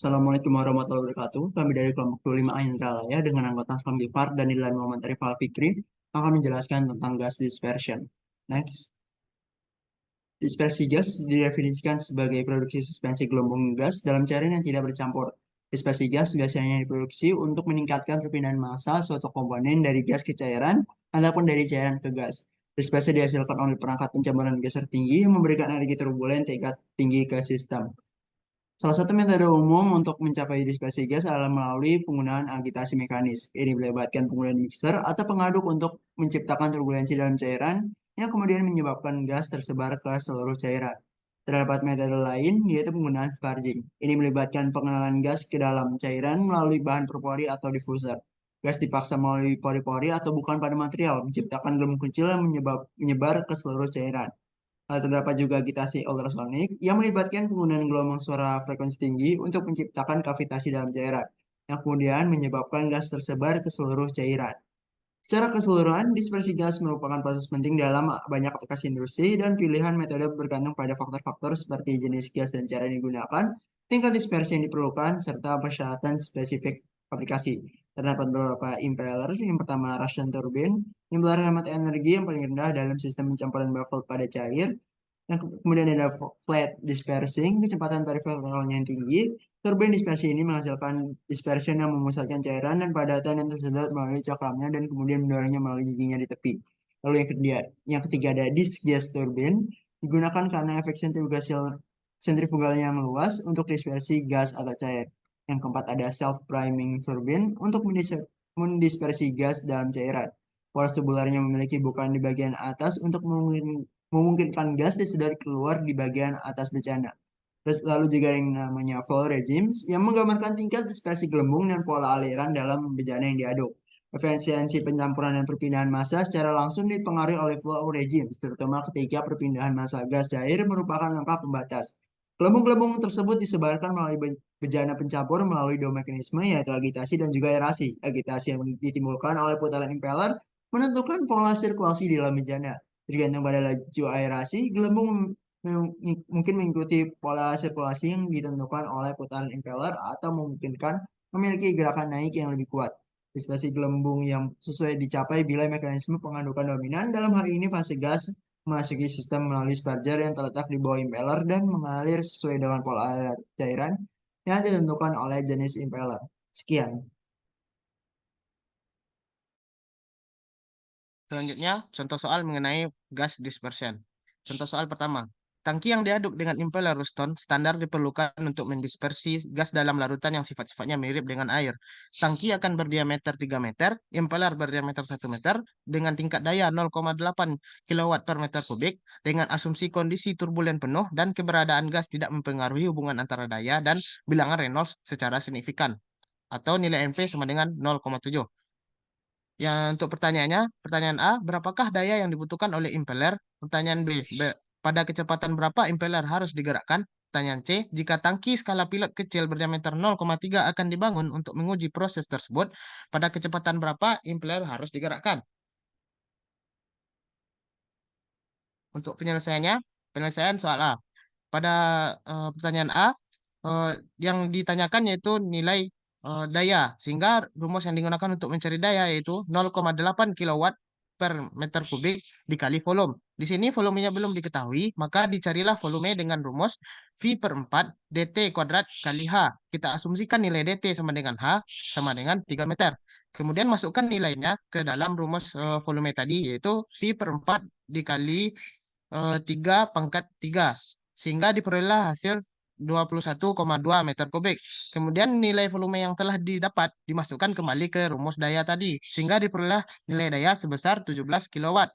Assalamualaikum warahmatullahi wabarakatuh. Kami dari kelompok 25 Indralaya dengan anggota Aslam Gifar dan Dilan Muhammad Arif Fikri akan menjelaskan tentang gas dispersion. Next. Dispersi gas didefinisikan sebagai produksi suspensi gelembung gas dalam cairan yang tidak bercampur. Dispersi gas biasanya diproduksi untuk meningkatkan perpindahan massa suatu komponen dari gas ke cairan ataupun dari cairan ke gas. Dispersi dihasilkan oleh perangkat pencampuran gas tertinggi yang memberikan energi turbulen tingkat tinggi ke sistem. Salah satu metode umum untuk mencapai dispersi gas adalah melalui penggunaan agitasi mekanis. Ini melibatkan penggunaan mixer atau pengaduk untuk menciptakan turbulensi dalam cairan yang kemudian menyebabkan gas tersebar ke seluruh cairan. Terdapat metode lain, yaitu penggunaan sparging. Ini melibatkan pengenalan gas ke dalam cairan melalui bahan perpori atau diffuser. Gas dipaksa melalui pori-pori atau bukan pada material, menciptakan gelembung kecil yang menyebar ke seluruh cairan. Terdapat juga agitasi ultrasonik yang melibatkan penggunaan gelombang suara frekuensi tinggi untuk menciptakan kavitasi dalam cairan, yang kemudian menyebabkan gas tersebar ke seluruh cairan. Secara keseluruhan, dispersi gas merupakan proses penting dalam banyak aplikasi industri dan pilihan metode bergantung pada faktor-faktor seperti jenis gas dan cara yang digunakan, tingkat dispersi yang diperlukan, serta persyaratan spesifik aplikasi. Terdapat beberapa impeller. Yang pertama, Russian turbine, yang berhemat energi yang paling rendah dalam sistem pencampuran baffle pada cair. Kemudian ada flat dispersing, kecepatan periferalnya yang tinggi. Turbin dispersi ini menghasilkan dispersion yang memusatkan cairan dan padatan yang tersedot melalui cakramnya dan kemudian mendorongnya melalui giginya di tepi. Lalu yang ketiga ada disk gas turbine, digunakan karena efek sentrifugalnya yang luas untuk dispersi gas atau cair. Yang keempat ada self-priming turbine untuk mendispersi gas dalam cairan. Poros tubularnya memiliki bukaan di bagian atas untuk memungkinkan gas disedot keluar di bagian atas bejana. Terus lalu juga yang namanya flow regimes yang menggambarkan tingkat dispersi gelembung dan pola aliran dalam bejana yang diaduk. Efisiensi pencampuran dan perpindahan massa secara langsung dipengaruhi oleh flow regimes, terutama ketika perpindahan massa gas cair merupakan langkah pembatas. Gelembung-gelembung tersebut disebarkan melalui bejana pencampur melalui dua mekanisme yaitu agitasi dan juga aerasi. Agitasi yang ditimbulkan oleh putaran impeller menentukan pola sirkulasi di dalam bejana. Tergantung pada laju aerasi, gelembung mungkin mengikuti pola sirkulasi yang ditentukan oleh putaran impeller atau memungkinkan memiliki gerakan naik yang lebih kuat. Dispersi gelembung yang sesuai dicapai bila mekanisme pengadukan dominan. Dalam hal ini fase gas memasuki sistem melalui sparger yang terletak di bawah impeller dan mengalir sesuai dengan pola cairan yang ditentukan oleh jenis impeller. Sekian. Selanjutnya, contoh soal mengenai gas dispersion. Contoh soal pertama, tangki yang diaduk dengan impeller Ruston standar diperlukan untuk mendispersi gas dalam larutan yang sifat-sifatnya mirip dengan air. Tangki akan berdiameter 3 meter, impeller berdiameter 1 meter, dengan tingkat daya 0,8 kW per meter kubik, dengan asumsi kondisi turbulen penuh dan keberadaan gas tidak mempengaruhi hubungan antara daya dan bilangan Reynolds secara signifikan, atau nilai NP sama dengan 0,7. Yang untuk pertanyaannya, pertanyaan A, berapakah daya yang dibutuhkan oleh impeller? Pertanyaan B, pada kecepatan berapa impeller harus digerakkan? Pertanyaan C, jika tangki skala pilot kecil berdiameter 0,3 akan dibangun untuk menguji proses tersebut, pada kecepatan berapa impeller harus digerakkan? Untuk penyelesaian soal A. Pada pertanyaan A, eh, yang ditanyakan yaitu nilai daya, sehingga rumus yang digunakan untuk mencari daya yaitu 0,8 kilowatt per meter kubik dikali volume. Di sini volumenya belum diketahui, maka dicarilah volume dengan rumus V per 4 dt kuadrat kali H. Kita asumsikan nilai dt sama dengan H sama dengan 3 meter. Kemudian masukkan nilainya ke dalam rumus volume tadi, yaitu V per 4 dikali 3 pangkat 3 sehingga diperoleh hasil 21,2 meter kubik. Kemudian nilai volume yang telah didapat dimasukkan kembali ke rumus daya tadi sehingga diperoleh nilai daya sebesar 17 kilowatt.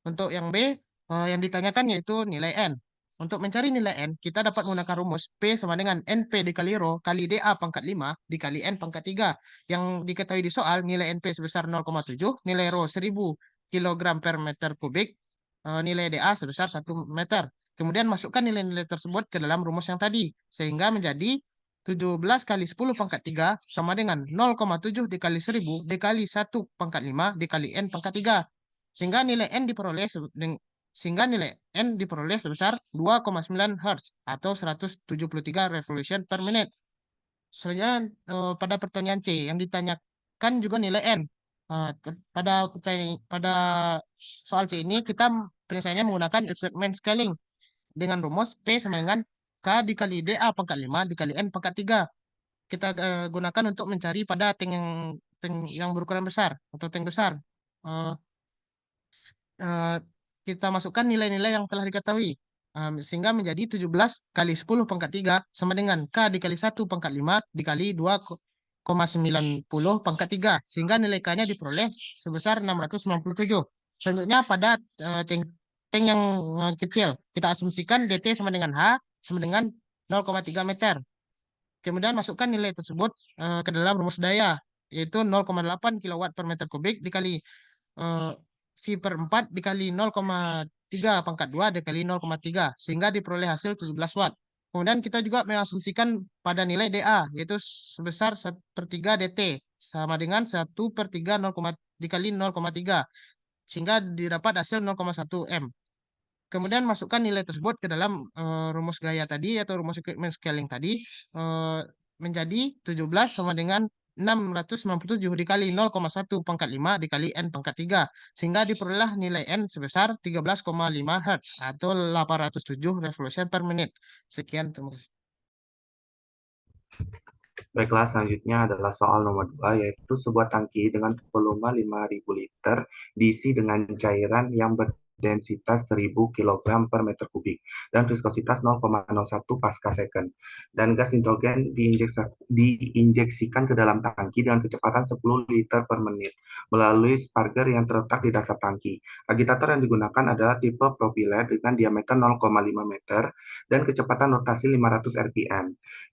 Untuk yang B, yang ditanyakan yaitu nilai N. Untuk mencari nilai N, kita dapat menggunakan rumus P sama dengan NP dikali Rho kali DA pangkat 5 dikali N pangkat 3. Yang diketahui di soal, nilai NP sebesar 0,7, nilai Rho 1000 kg per meter kubik, nilai DA sebesar 1 meter. Kemudian masukkan nilai-nilai tersebut ke dalam rumus yang tadi, sehingga menjadi 17 kali 10 pangkat 3 sama dengan 0,7 dikali 1000 dikali 1 pangkat 5 dikali N pangkat 3. Sehingga nilai N diperoleh sebesar 2,9 Hz atau 173 revolution per menit. Selanjutnya pada pertanyaan C yang ditanyakan juga nilai N. Pada soal C ini kita penyelesaiannya menggunakan equipment scaling dengan rumus P sama dengan K dikali DA pangkat 5 dikali N pangkat 3. Kita gunakan untuk mencari pada tank yang berukuran besar atau tank besar. Eh, eh, kita masukkan nilai-nilai yang telah diketahui. Sehingga menjadi 17 kali 10 pangkat 3 sama dengan K dikali 1 pangkat 5 dikali 2,90 pangkat 3. Sehingga nilai K-nya diperoleh sebesar 697. Selanjutnya pada tank yang kecil, kita asumsikan DT sama dengan H sama dengan 0,3 meter. Kemudian masukkan nilai tersebut ke dalam rumus daya, yaitu 0,8 kilowatt per meter kubik dikali eh, V per 4 dikali 0,3 pangkat 2 dikali 0,3 sehingga diperoleh hasil 17 watt. Kemudian kita juga mengasumsikan pada nilai dA yaitu sebesar 1/3 dt sama dengan 1/3 dikali 0,3 sehingga didapat hasil 0,1 M. Kemudian masukkan nilai tersebut ke dalam rumus gaya tadi atau rumus equipment scaling tadi eh, menjadi 17 sama dengan 697 dikali 0,1 pangkat 5 dikali N pangkat 3 sehingga diperoleh nilai N sebesar 13,5 Hz atau 807 revolution per menit. Sekian, terima kasih. Baiklah, selanjutnya adalah soal nomor 2, yaitu sebuah tangki dengan volume 5.000 liter diisi dengan cairan yang berdensitas 1.000 kg per meter kubik dan viskositas 0,01 pasca second. Dan gas nitrogen diinjeksikan ke dalam tangki dengan kecepatan 10 liter per menit melalui sparger yang terletak di dasar tangki. Agitator yang digunakan adalah tipe propiler dengan diameter 0,5 meter dan kecepatan rotasi 500 rpm.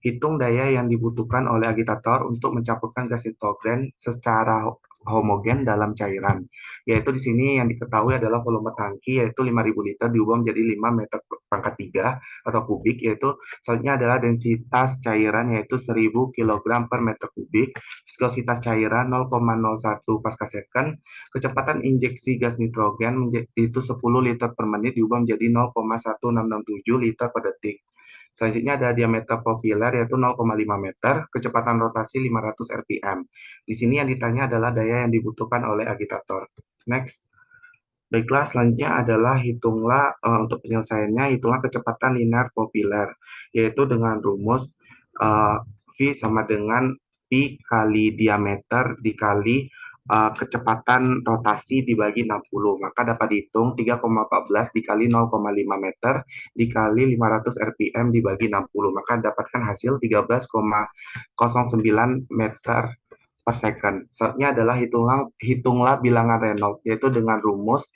Hitung daya yang dibutuhkan oleh agitator untuk mencampurkan gas nitrogen secara homogen dalam cairan. Yaitu di sini yang diketahui adalah volume tangki yaitu 5.000 liter diubah menjadi 5 meter pangkat 3 atau kubik, yaitu selanjutnya adalah densitas cairan yaitu 1.000 kg per meter kubik, viskositas cairan 0,01 pasca second, kecepatan injeksi gas nitrogen itu 10 liter per menit diubah menjadi 0,1667 liter per detik. Selanjutnya ada diameter profiler yaitu 0,5 meter, kecepatan rotasi 500 rpm. Di sini yang ditanya adalah daya yang dibutuhkan oleh agitator. Next. Baiklah, selanjutnya adalah hitunglah untuk penyelesaiannya, hitunglah kecepatan linear profiler, yaitu dengan rumus V sama dengan Pi kali diameter dikali kecepatan rotasi dibagi 60. Maka dapat dihitung 3,14 dikali 0,5 meter dikali 500 rpm dibagi 60. Maka dapatkan hasil 13,09 meter per second. Selanjutnya adalah hitunglah bilangan Reynolds, yaitu dengan rumus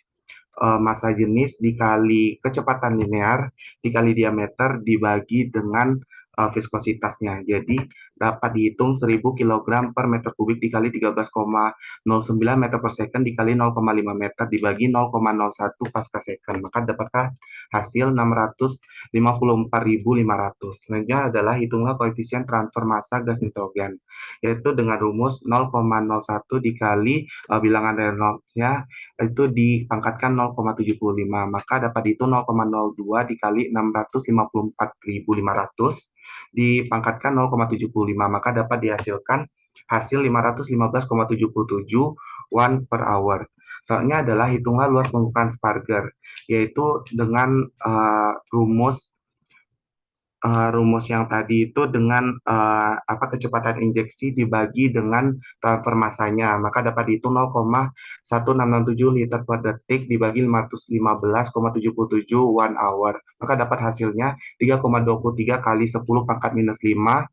massa jenis dikali kecepatan linear dikali diameter dibagi dengan viskositasnya. Jadi dapat dihitung 1.000 kg per meter kubik dikali 13,09 meter per second dikali 0,5 meter dibagi 0,01 pasca second. Maka dapatkah hasil 654.500. Selanjutnya adalah hitunglah koefisien transfer massa gas nitrogen, yaitu dengan rumus 0,01 dikali bilangan Reynolds-nya itu dipangkatkan 0,75, maka dapat dihitung 0,02 dikali 654.500 dipangkatkan 0,75, maka dapat dihasilkan hasil 515,77 watt per hour. Selanjutnya adalah hitunglah luas pembukaan sparger, yaitu dengan rumus yang tadi itu dengan kecepatan injeksi dibagi dengan transfer massanya, maka dapat dihitung 0,1667 liter per detik dibagi 515,77 1 hour, maka dapat hasilnya 3,23 kali 10 pangkat minus 5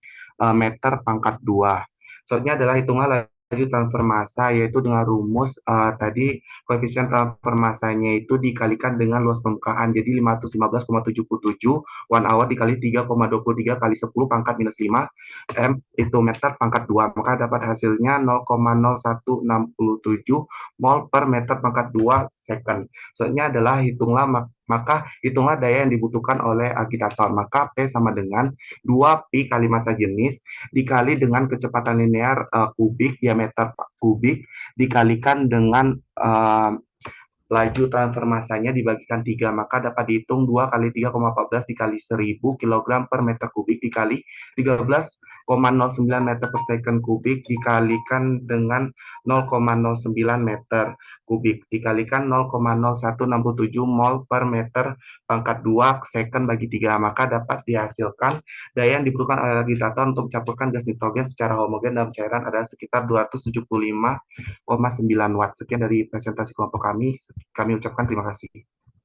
meter pangkat 2. Selanjutnya adalah hitunglah laju transfer massa, yaitu dengan rumus tadi koefisien transfer massanya itu dikalikan dengan luas permukaan, jadi 515,77 1 hour dikali 3,23 kali 10 pangkat minus 5 M itu meter pangkat 2, maka dapat hasilnya 0,0167 mol per meter pangkat 2 second. Selanjutnya adalah hitunglah daya yang dibutuhkan oleh agitator, maka P sama dengan 2 Pi kali massa jenis dikali dengan kecepatan linear kubik diameter kubik dikalikan dengan laju transfer massanya dibagikan 3, maka dapat dihitung 2 kali 3,14 dikali 1.000 kg per meter kubik dikali 13 0,09 meter per second kubik dikalikan dengan 0,09 meter kubik dikalikan 0,0167 mol per meter pangkat 2 second bagi 3, maka dapat dihasilkan daya yang diperlukan oleh agitator untuk mencampurkan gas nitrogen secara homogen dalam cairan adalah sekitar 275,9 watt. Sekian dari presentasi kelompok kami. Kami ucapkan terima kasih.